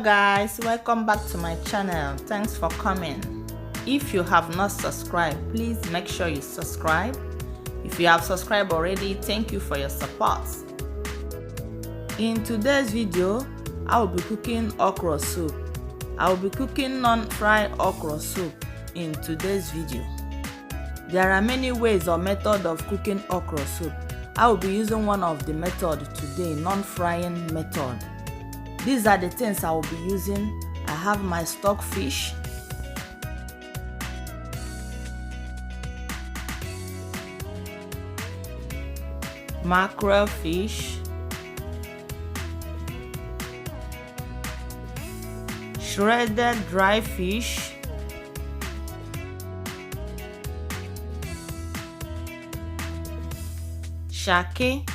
guys, welcome back to my channel. Thanks for coming. If you have not subscribed, please make sure you subscribe. If you have subscribed already, thank you for your support. In today's video, I will be cooking okra soup. I will be cooking non-fried okra soup in today's video. There are many ways or methods of cooking okra soup. I will be using one of the methods today, non-frying method. These are the things I will be using. I have my stock fish, mackerel fish, shredded dry fish, Shaki,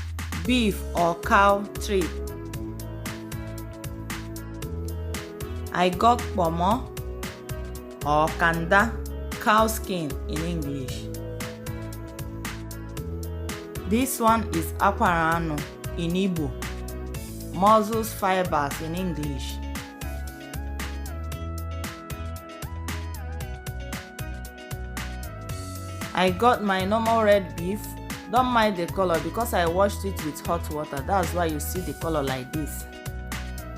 beef or cow tripe. I got Kpomo or Kanda, cow skin in English. This one is Akwara in Igbo, muscles fibers in English. I got my normal red beef. Don't mind the color because I washed it with hot water. That's why you see the color like this.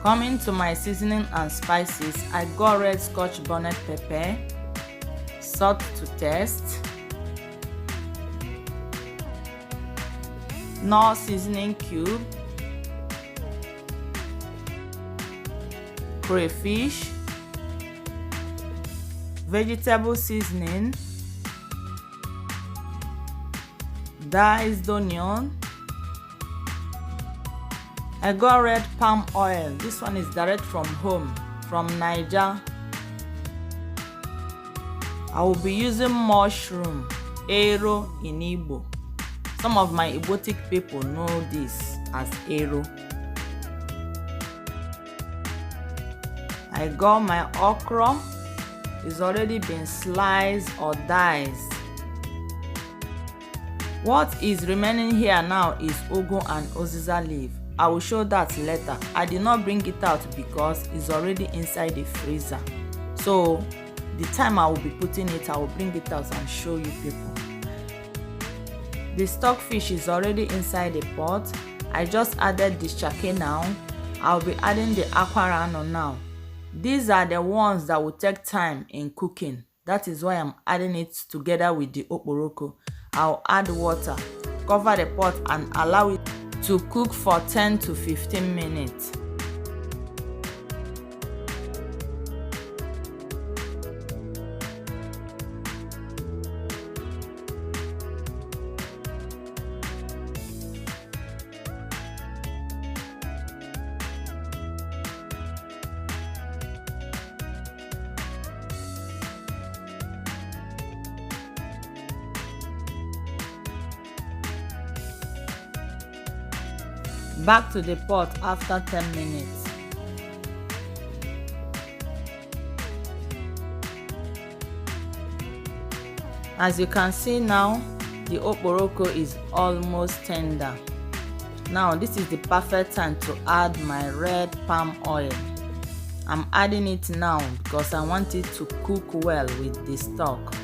Coming to my seasoning and spices, I got red Scotch bonnet pepper, salt to taste, Knoor seasoning cube, crayfish, vegetable seasoning, diced onion. I got red palm oil. This one is direct from home, from Niger. I will be using mushroom, ero in Igbo. Some of my Igbotic people know this as ero. I got my okra. It's already been sliced or diced. What is remaining here now is ugu and Uziza leaf. I will show that later. I did not bring it out because it's already inside the freezer. So the time I will be putting it, I will bring it out and show you people. The stock fish is already inside the pot. I just added the Shaki now. I will be adding the Akwara now. These are the ones that will take time in cooking. That is why I'm adding it together with the Okporoko. I'll add water, cover the pot and allow it to cook for 10 to 15 minutes. Back to the pot after 10 minutes. As you can see now, the Okporoko is almost tender. Now this is the perfect time to add my red palm oil. I'm adding it now because I want it to cook well with the stock.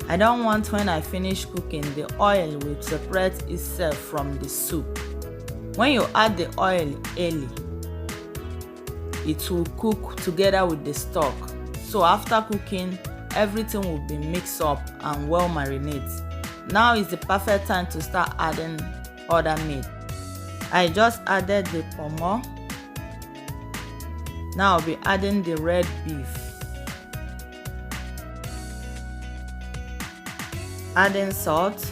I don't want when I finish cooking, the oil will separate itself from the soup. When you add the oil early, it will cook together with the stock. So after cooking, everything will be mixed up and well marinated. Now is the perfect time to start adding other meat. I just added the Kpomo. Now I'll be adding the red beef. Adding salt.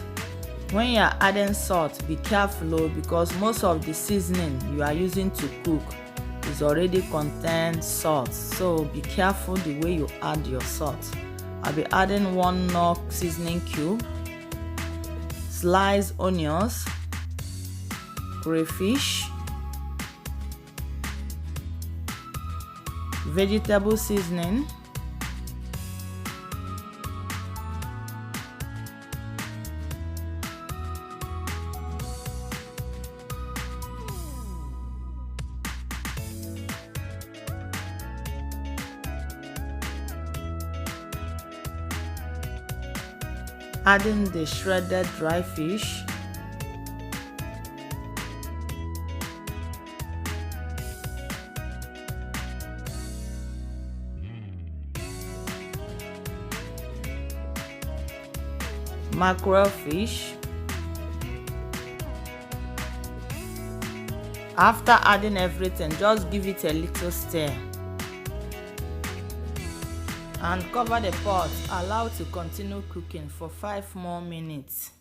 When you are adding salt, be careful because most of the seasoning you are using to cook is already contain salt. So be careful the way you add your salt. I'll be adding one Knoor seasoning cube, sliced onions, crayfish, vegetable seasoning, Adding the shredded dry fish, mackerel fish. After adding everything, just give it a little stir and cover the pot. Allow to continue cooking for 5 more minutes.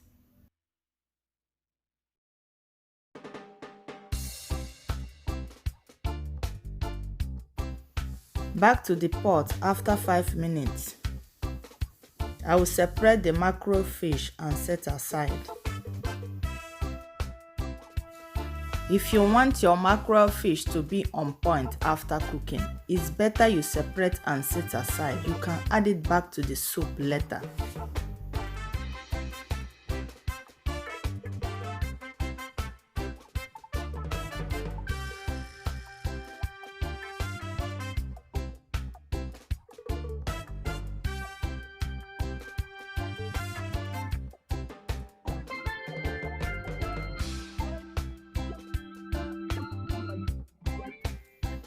Back to the pot after 5 minutes. I will separate the mackerel fish and set aside. If you want your mackerel fish to be on point after cooking, it's better you separate and set aside. You can add it back to the soup later.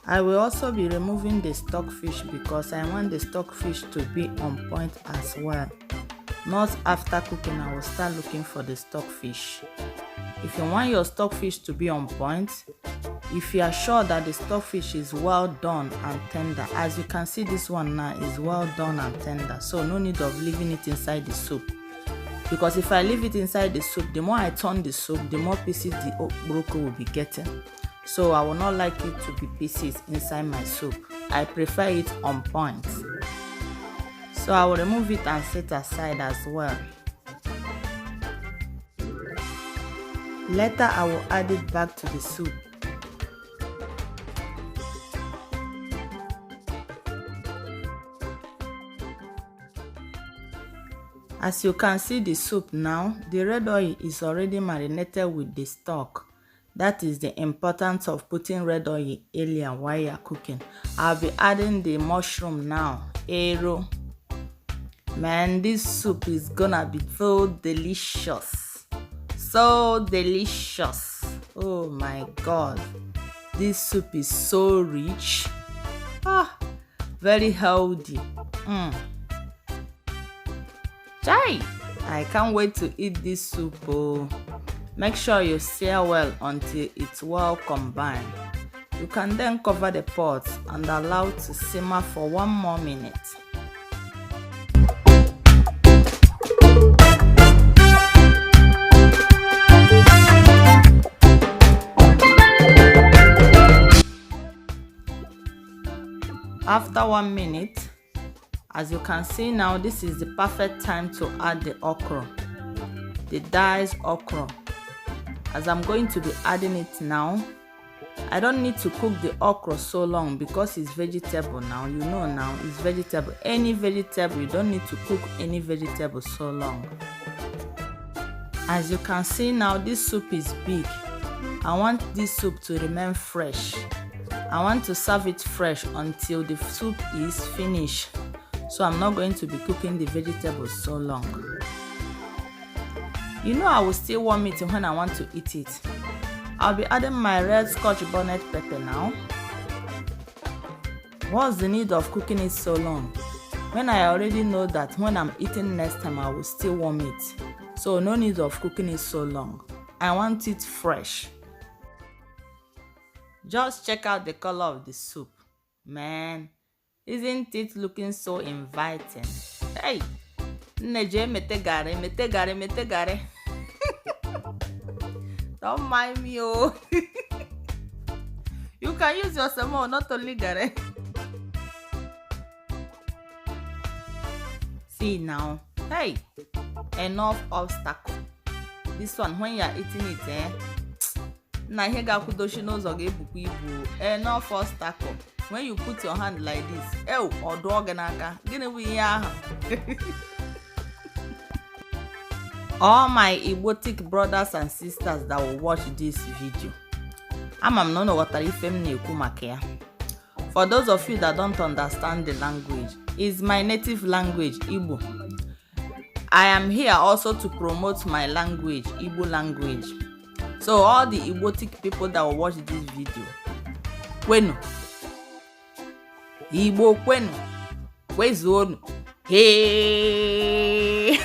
I will also be removing the stockfish because I want the stockfish to be on point as well. Not after cooking, I will start looking for the stockfish. If you want your stockfish to be on point, if you are sure that the stockfish is well done and tender, as you can see this one now is well done and tender, so no need of leaving it inside the soup. Because if I leave it inside the soup, the more I turn the soup, the more pieces the okporoko will be getting. So I will not like it to be pieces inside my soup. I prefer it on point. So I will remove it and set aside as well. Later I will add it back to the soup. As you can see the soup now, the red oil is already marinated with the stock. That is the importance of putting red oil earlier while you are cooking. I'll be adding the mushroom now. Arrow. Man, this soup is gonna be so delicious. So delicious. Oh my god. This soup is so rich. Very healthy. Chai! I can't wait to eat this soup. Make sure you stir well until it's well combined. You can then cover the pot and allow it to simmer for 1 more minute. After 1 minute, as you can see now, this is the perfect time to add the okra, the diced okra. As I'm going to be adding it now, I don't need to cook the okra so long because it's vegetable now. You know now, it's vegetable. Any vegetable, you don't need to cook any vegetable so long. As you can see now, this soup is big. I want this soup to remain fresh. I want to serve it fresh until the soup is finished. So I'm not going to be cooking the vegetables so long. You know I will still warm it when I want to eat it. I'll be adding my red Scotch bonnet pepper now. What's the need of cooking it so long when I already know that when I'm eating next time I will still warm it? So no need of cooking it so long. I want it fresh. Just check out the color of the soup. Man, isn't it looking so inviting? Hey! Neje metegare, metegare, metegare. Don't mind me, oh. You can use your samo, not only gare. See now. Hey, enough obstacle. This one, when you are eating it, enough obstacle. When you put your hand like this, or dog and all my Igbotic brothers and sisters that will watch this video, for those of you that don't understand the language, it's my native language, Igbo. I am here also to promote my language, Igbo language. So all the Igbotic people that will watch this video, kwenu, Igbo kwenu, kwezuonu, hey.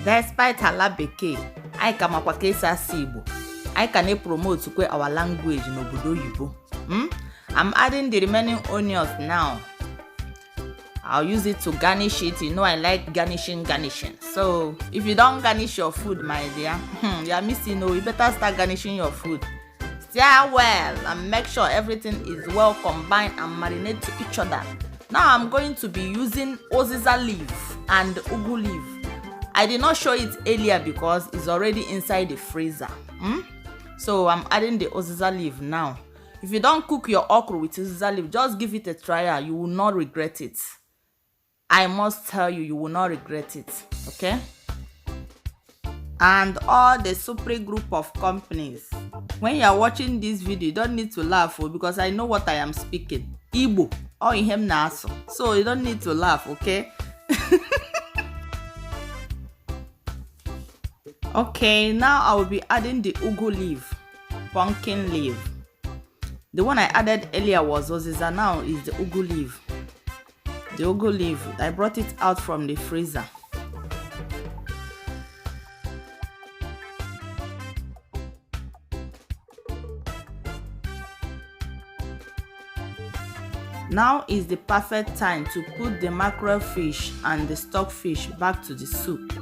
Despite ala bekee, I ka makwa ka esi asụ Igbo. I can promote our language n'obodo oyibo. I'm adding the remaining onions now. I'll use it to garnish it. You know I like garnishing. So if you don't garnish your food, my dear, you are missing. You better start garnishing your food. Stir well and make sure everything is well combined and marinate to each other. Now I'm going to be using Uziza leaf and ugu leaf. I did not show it earlier because it's already inside the freezer. So I'm adding the Uziza leaf now. If you don't cook your okra with Uziza leaf, just give it a trial. You will not regret it. I must tell you, you will not regret it. Okay? And all the super group of companies. When you are watching this video, you don't need to laugh because I know what I am speaking. Igbo or him naso. So you don't need to laugh, okay? Okay, now I will be adding the ugu leaf, pumpkin leaf. The one I added earlier was Uziza, now is the ugu leaf. The ugu leaf, I brought it out from the freezer. Now is the perfect time to put the mackerel fish and the stockfish back to the soup.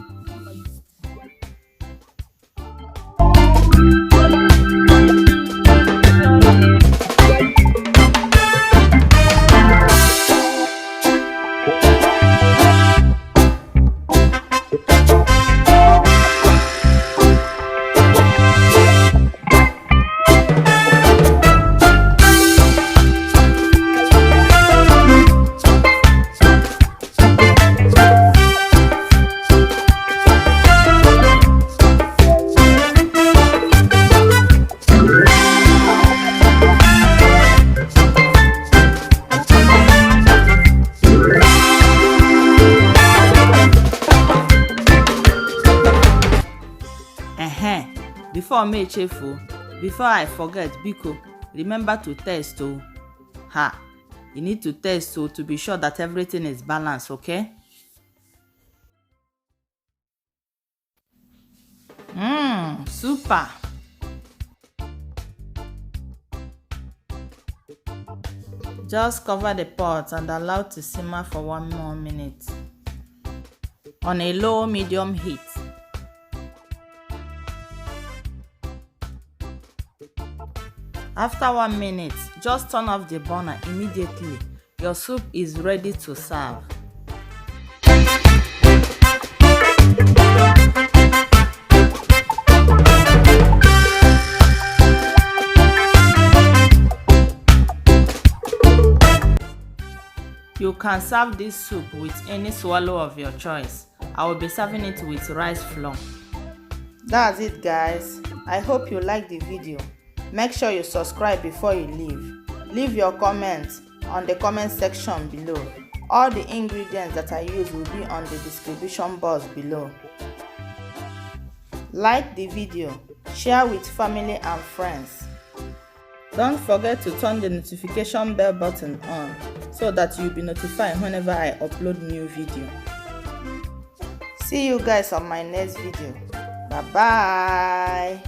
Before I forget, Biko, remember to test. You need to test to be sure that everything is balanced, okay? Super. Just cover the pot and allow to simmer for 1 more minute on a low medium heat. After 1 minute, just turn off the burner immediately. Your soup is ready to serve. You can serve this soup with any swallow of your choice. I will be serving it with rice flour. That's it, guys. I hope you liked the video. Make sure you subscribe before you leave. Leave your comments on the comment section below. All the ingredients that I use will be on the description box below. Like the video, share with family and friends. Don't forget to turn the notification bell button on so that you'll be notified whenever I upload new video. See you guys on my next video. Bye bye.